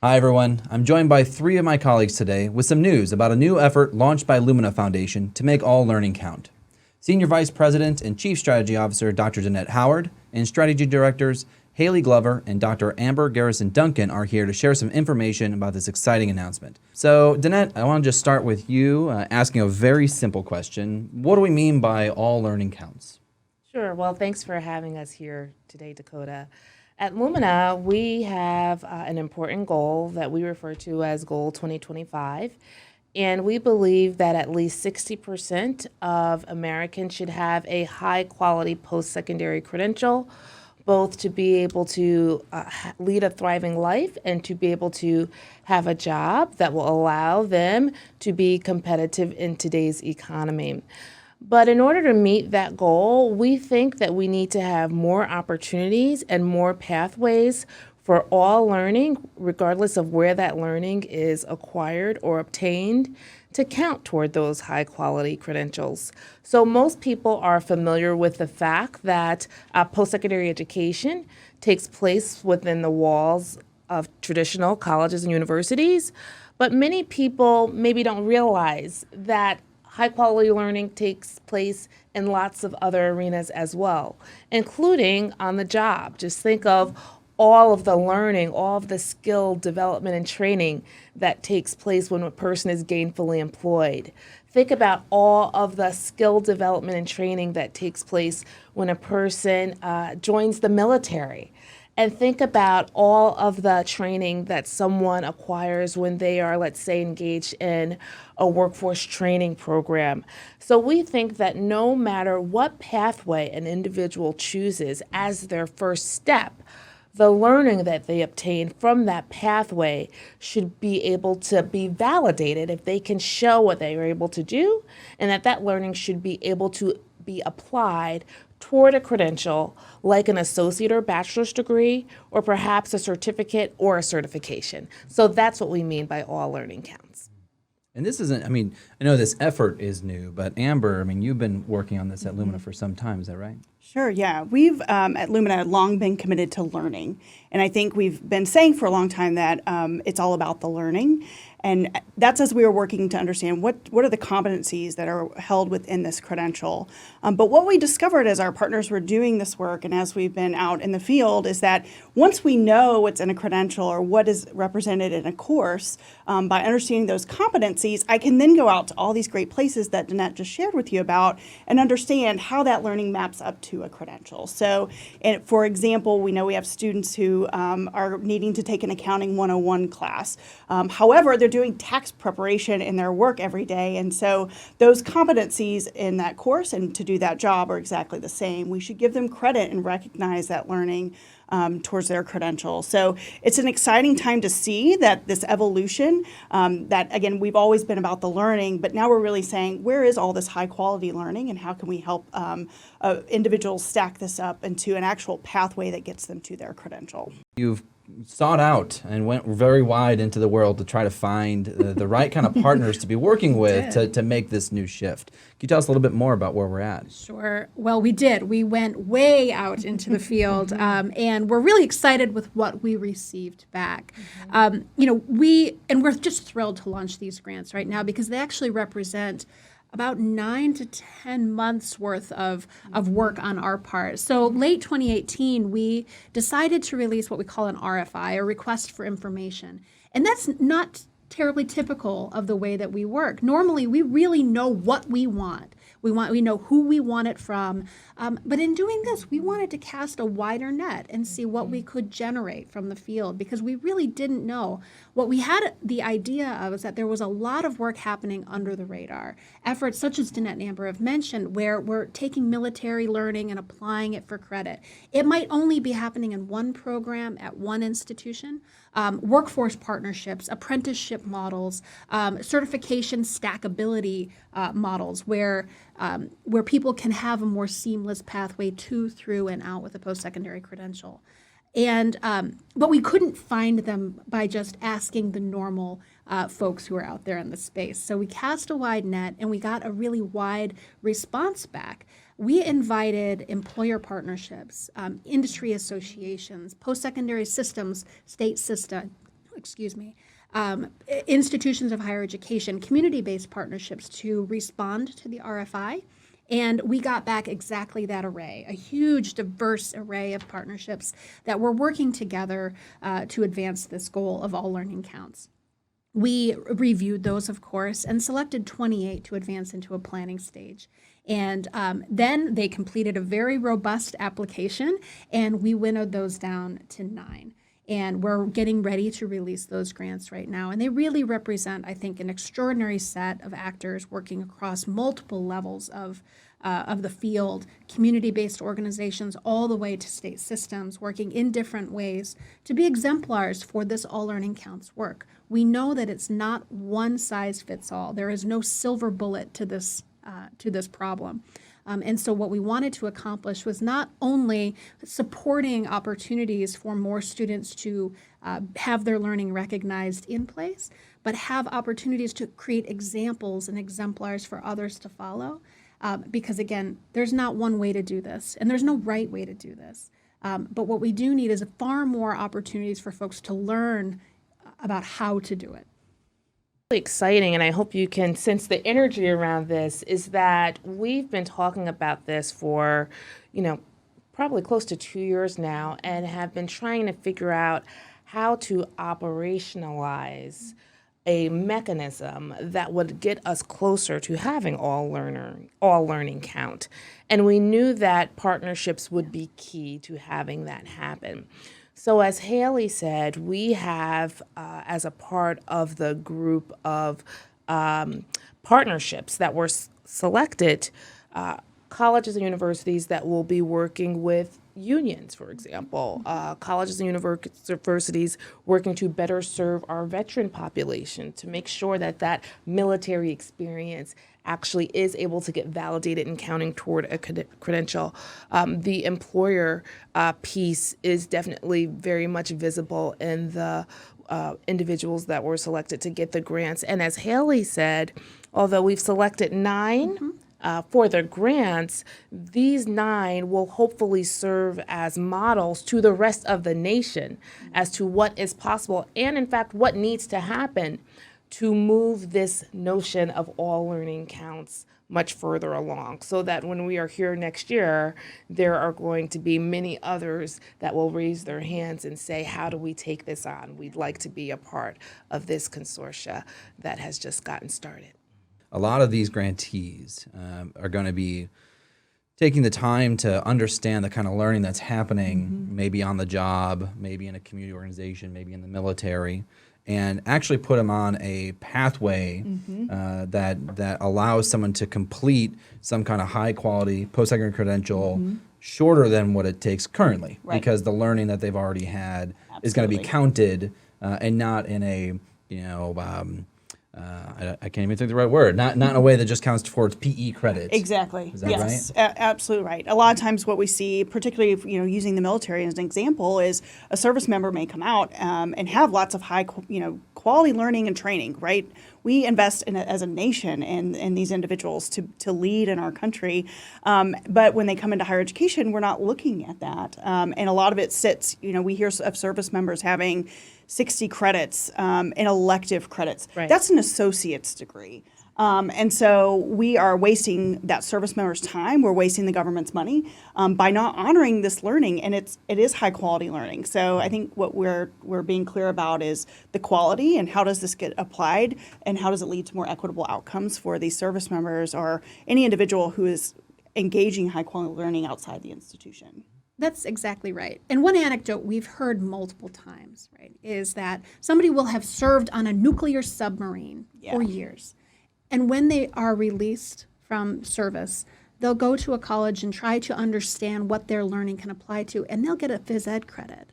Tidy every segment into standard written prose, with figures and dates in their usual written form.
Hi everyone, I'm joined by three of my colleagues today with some news about a new effort launched by Lumina Foundation to make all learning count. Senior Vice President and Chief Strategy Officer Dr. Danette Howard and Strategy Directors Haley Glover and Dr. Amber Garrison Duncan are here to share some information about this exciting announcement. So Danette, I want to just start with you asking a very simple question. What do we mean by all learning counts? Sure. Well, thanks for having us here today, Dakota. At Lumina, we have an important goal that we refer to as Goal 2025. And we believe that at least 60% of Americans should have a high quality post secondary credential, both to be able to lead a thriving life and to be able to have a job that will allow them to be competitive in today's economy. But in order to meet that goal, we think that we need to have more opportunities and more pathways for all learning, regardless of where that learning is acquired or obtained, to count toward those high quality credentials. So most people are familiar with the fact that post-secondary education takes place within the walls of traditional colleges and universities, but many people maybe don't realize that high quality learning takes place in lots of other arenas as well, including on the job. Just think of all of the learning, all of the skill development and training that takes place when a person is gainfully employed. Think about all of the skill development and training that takes place when a person joins the military. And think about all of the training that someone acquires when they are, let's say, engaged in a workforce training program. So we think that no matter what pathway an individual chooses as their first step, the learning that they obtain from that pathway should be able to be validated if they can show what they were able to do, and that learning should be able to be applied toward a credential like an associate or bachelor's degree, or perhaps a certificate or a certification. So that's what we mean by all learning counts. And this isn't, I know this effort is new, but Amber, you've been working on this at Lumina for some time, is that right? Sure, yeah. We've at Lumina long been committed to learning. And I think we've been saying for a long time that it's all about the learning. And that's as we were working to understand what are the competencies that are held within this credential. But what we discovered as our partners were doing this work and as we've been out in the field is that once we know what's in a credential or what is represented in a course, by understanding those competencies, I can then go out to all these great places that Danette just shared with you about and understand how that learning maps up to a credential. So, for example, we know we have students who are needing to take an Accounting 101 class. However, they're doing tax preparation in their work every day, and so those competencies in that course and to do that job are exactly the same. We should give them credit and recognize that learning towards their credential. So it's an exciting time to see that this evolution, that again, we've always been about the learning, but now we're really saying, where is all this high quality learning and how can we help individuals stack this up into an actual pathway that gets them to their credential? You've sought out and went very wide into the world to try to find the right kind of partners to be working with to make this new shift. Can you tell us a little bit more about where we're at? Sure. Well, we did. We went way out into the field, and we're really excited with what we received back. We're just thrilled to launch these grants right now because they actually represent about 9 to 10 months worth of work on our part. So late 2018, we decided to release what we call an RFI, a request for information. And that's not terribly typical of the way that we work. Normally, we really know what we want. We know who we want it from. But in doing this, we wanted to cast a wider net and see what we could generate from the field because we really didn't know. What we had the idea of is that there was a lot of work happening under the radar. Efforts such as Danette and Amber have mentioned where we're taking military learning and applying it for credit. It might only be happening in one program at one institution. Workforce partnerships, apprenticeship models, certification stackability models where people can have a more seamless pathway to, through, and out with a post-secondary credential. And but we couldn't find them by just asking the normal folks who are out there in the space. So we cast a wide net and we got a really wide response back. We invited employer partnerships, industry associations, post-secondary systems, state system, institutions of higher education, community-based partnerships to respond to the RFI. And we got back exactly that array, a huge, diverse array of partnerships that were working together to advance this goal of all learning counts. We reviewed those, of course, and selected 28 to advance into a planning stage. And then they completed a very robust application, and we winnowed those down to 9. And we're getting ready to release those grants right now. And they really represent, I think, an extraordinary set of actors working across multiple levels of the field, community-based organizations, all the way to state systems, working in different ways to be exemplars for this All Learning Counts work. We know that it's not one size fits all. There is no silver bullet to this problem. And so what we wanted to accomplish was not only supporting opportunities for more students to have their learning recognized in place, but have opportunities to create examples and exemplars for others to follow. Because again, there's not one way to do this, and there's no right way to do this. But what we do need is far more opportunities for folks to learn about how to do it. Exciting, and I hope you can sense the energy around this, is that we've been talking about this for, probably close to 2 years now, and have been trying to figure out how to operationalize a mechanism that would get us closer to having all learning count. And we knew that partnerships would be key to having that happen. So as Haley said, we have, as a part of the group of partnerships that were selected, colleges and universities that will be working with unions, for example, colleges and universities working to better serve our veteran population, to make sure that that military experience actually is able to get validated and counting toward a credential. The employer piece is definitely very much visible in the individuals that were selected to get the grants. And as Haley said, although we've selected 9 for the grants, these 9 will hopefully serve as models to the rest of the nation as to what is possible and, in fact, what needs to happen to move this notion of all learning counts much further along, so that when we are here next year, there are going to be many others that will raise their hands and say, how do we take this on? We'd like to be a part of this consortia that has just gotten started. A lot of these grantees are going to be taking the time to understand the kind of learning that's happening, maybe on the job, maybe in a community organization, maybe in the military, and actually put them on a pathway that allows someone to complete some kind of high-quality post-secondary credential shorter than what it takes currently, because the learning that they've already had is going to be counted and not in a, I can't even think of the right word. Not in a way that just counts towards PE credits. Exactly. Is that yes, right? Absolutely right. A lot of times, what we see, particularly if, using the military as an example, is a service member may come out and have lots of high, quality learning and training. Right. We invest as a nation in these individuals to lead in our country, but when they come into higher education, we're not looking at that, and a lot of it sits. We hear of service members having 60 credits in elective credits. Right. That's an associate's degree. And so we are wasting that service member's time. We're wasting the government's money by not honoring this learning, and it is high quality learning. So I think what we're being clear about is the quality and how does this get applied, and how does it lead to more equitable outcomes for these service members or any individual who is engaging high quality learning outside the institution. That's exactly right. And one anecdote we've heard multiple times, right, is that somebody will have served on a nuclear submarine for years. And when they are released from service, they'll go to a college and try to understand what their learning can apply to, and they'll get a phys ed credit.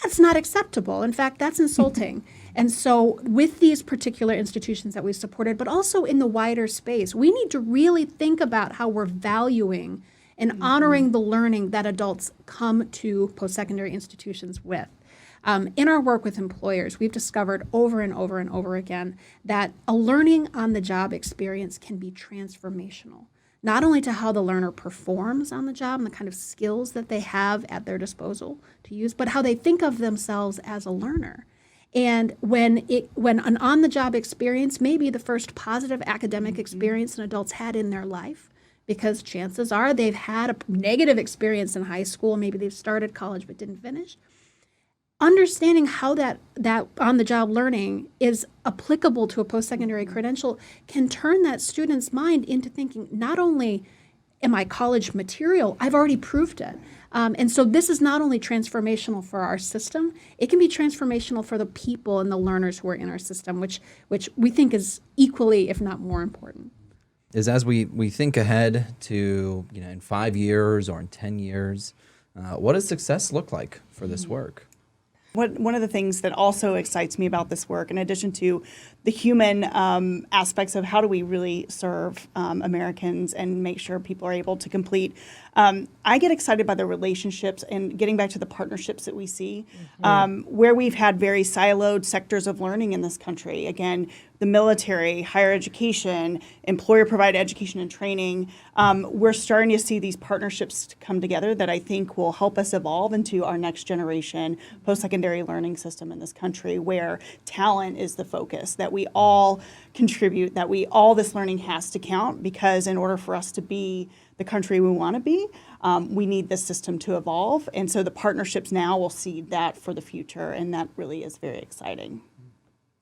That's not acceptable. In fact, that's insulting. And so with these particular institutions that we've supported, but also in the wider space, we need to really think about how we're valuing and honoring the learning that adults come to post-secondary institutions with. In our work with employers, we've discovered over and over and over again that a learning on the job experience can be transformational, not only to how the learner performs on the job and the kind of skills that they have at their disposal to use, but how they think of themselves as a learner. And when an on-the-job experience may be the first positive academic experience an adult's had in their life, because chances are they've had a negative experience in high school, maybe they've started college but didn't finish. Understanding how that on-the-job learning is applicable to a post-secondary credential can turn that student's mind into thinking, not only am I college material, I've already proved it. And so this is not only transformational for our system, it can be transformational for the people and the learners who are in our system, which we think is equally, if not more important. Is as we think ahead to, in 5 years or in 10 years, what does success look like for this work? One of the things that also excites me about this work, in addition to the human aspects of how do we really serve Americans and make sure people are able to complete, I get excited by the relationships and getting back to the partnerships that we see, where we've had very siloed sectors of learning in this country. Again, the military, higher education, employer-provided education and training. We're starting to see these partnerships come together that I think will help us evolve into our next generation post-secondary learning system in this country, where talent is the focus, that we all contribute, that this learning has to count, because in order for us to be the country we want to be, we need this system to evolve. And so the partnerships now will seed that for the future, and that really is very exciting.